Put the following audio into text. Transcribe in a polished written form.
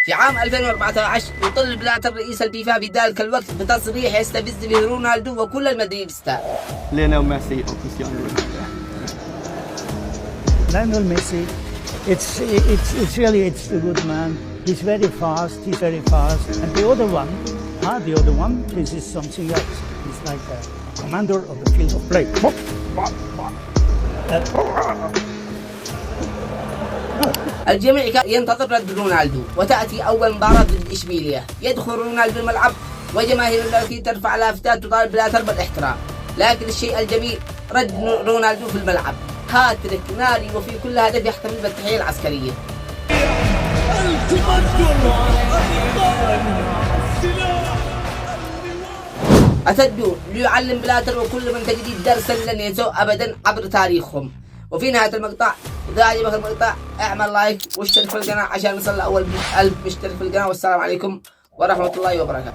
في عام 2014 يطالب بلاتر رئيس الفيفا في ذلك الوقت بتصريح يستفز به رونالدو وكل المدريدستا. ليونيل ميسي أو كريستيانو رونالدو. Lionel Messi, it's really a good man. He's very fast. And the other one, this is something else. He's like a commander of the field of play. الجميع كان ينتظر رد رونالدو، وتأتي أول مباراة ضد إشبيلية. يدخل رونالدو الملعب وجماهير التي ترفع لافتات تطالب بلاتر بالاحترام، لكن الشيء الجميل رد رونالدو في الملعب هاتريك ناري، وفي كل هدف يحتفل بالتحية العسكرية. أتدوا ليعلم بلاتر وكل من تجديد درسا لن ينسوا أبدا عبر تاريخهم. وفي نهاية المقطع إذا عجبك المقطع اعمل لايك واشترك في القناة عشان نصل لأول 1000 مشترك في القناة. والسلام عليكم ورحمة الله وبركاته.